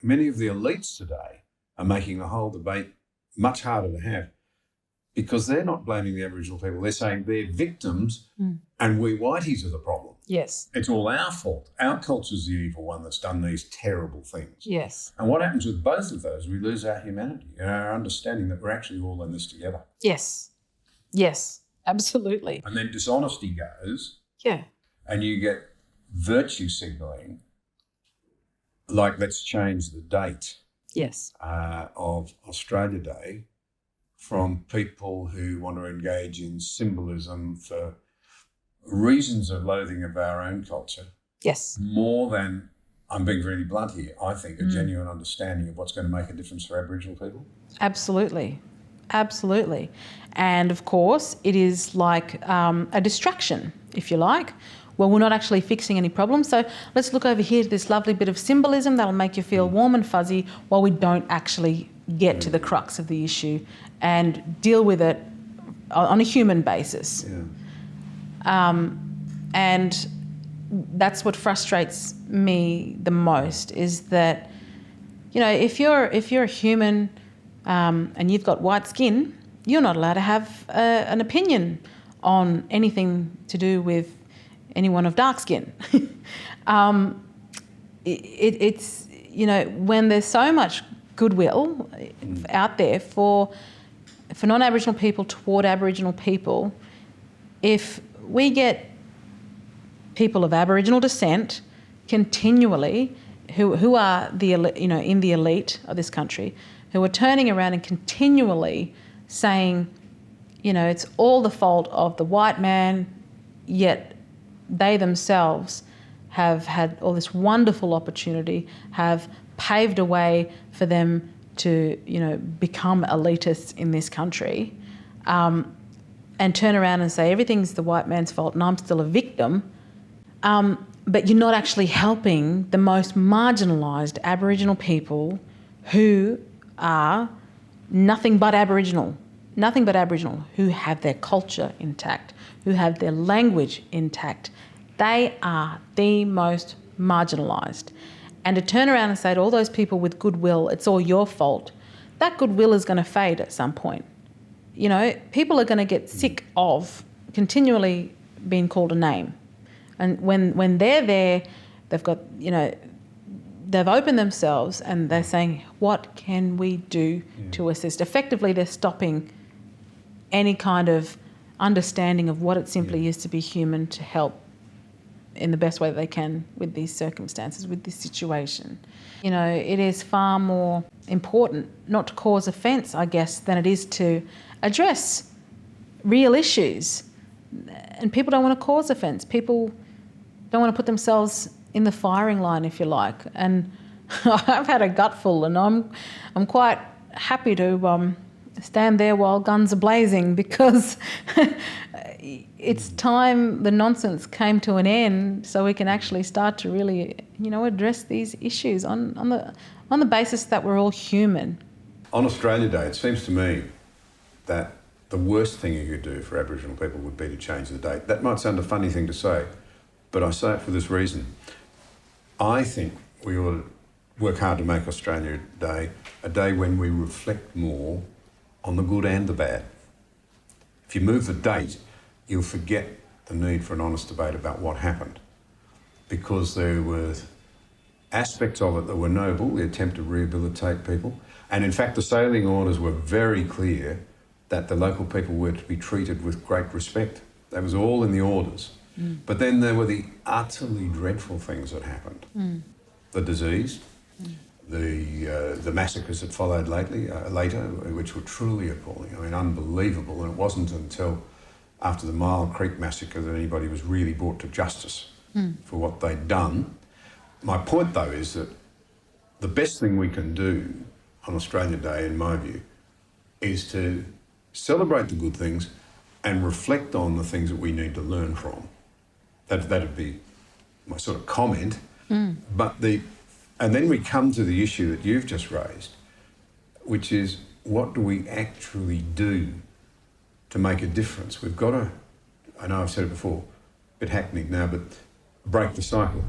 many of the elites today are making the whole debate much harder to have because they're not blaming the Aboriginal people. They're saying they're victims and we whiteys are the problem. Yes. It's all our fault. Our culture's the evil one that's done these terrible things. Yes. And what happens with both of those, we lose our humanity and our understanding that we're actually all in this together. Yes. Yes, absolutely. And then dishonesty goes. Yeah. And you get virtue signalling, like let's change the date yes. Of Australia Day from people who want to engage in symbolism for reasons of loathing of our own culture. Yes. More than, I'm being really blunt here, I think a genuine understanding of what's going to make a difference for Aboriginal people. Absolutely. Absolutely. And of course, it is like a distraction, if you like. Well, we're not actually fixing any problems. So let's look over here to this lovely bit of symbolism that'll make you feel warm and fuzzy while we don't actually get to the crux of the issue and deal with it on a human basis. Yeah. And that's what frustrates me the most is that, you know, if you're a human and you've got white skin, you're not allowed to have an opinion on anything to do with anyone of dark skin. It's, you know, when there's so much goodwill out there for non-Aboriginal people toward Aboriginal people, if we get people of Aboriginal descent continually who are the, you know, in the elite of this country, who are turning around and continually saying, you know, it's all the fault of the white man, yet they themselves have had all this wonderful opportunity, have paved a way for them to, you know, become elitists in this country, and turn around and say everything's the white man's fault and I'm still a victim, but you're not actually helping the most marginalised Aboriginal people who are nothing but Aboriginal, who have their culture intact, who have their language intact. They are the most marginalised. And to turn around and say to all those people with goodwill, it's all your fault, that goodwill is going to fade at some point. You know, people are going to get sick of continually being called a name. And when they're there, they've got, you know, they've opened themselves and they're saying, what can we do to assist? Effectively, they're stopping any kind of understanding of what it simply is to be human, to help in the best way that they can with these circumstances, with this situation. You know, it is far more important not to cause offence, I guess, than it is to address real issues. And people don't want to cause offence. People don't want to put themselves in the firing line, if you like. And I've had a gutful, and I'm quite happy to stand there while guns are blazing, because it's time the nonsense came to an end so we can actually start to really, you know, address these issues on the basis that we're all human. On Australia Day, it seems to me that the worst thing you could do for Aboriginal people would be to change the date. That might sound a funny thing to say, but I say it for this reason. I think we ought to work hard to make Australia Day a day when we reflect more on the good and the bad. If you move the date, you'll forget the need for an honest debate about what happened, because there were aspects of it that were noble, the attempt to rehabilitate people, and in fact the sailing orders were very clear that the local people were to be treated with great respect. That was all in the orders. But then there were the utterly dreadful things that happened. The disease, the massacres that followed later, which were truly appalling. I mean, unbelievable. And it wasn't until after the Mile Creek massacre that anybody was really brought to justice for what they'd done. My point, though, is that the best thing we can do on Australia Day, in my view, is to celebrate the good things and reflect on the things that we need to learn from. That'd be my sort of comment. But and then we come to the issue that you've just raised, which is, what do we actually do to make a difference? We've got to, I know I've said it before, a bit hackneyed now, but break the cycle.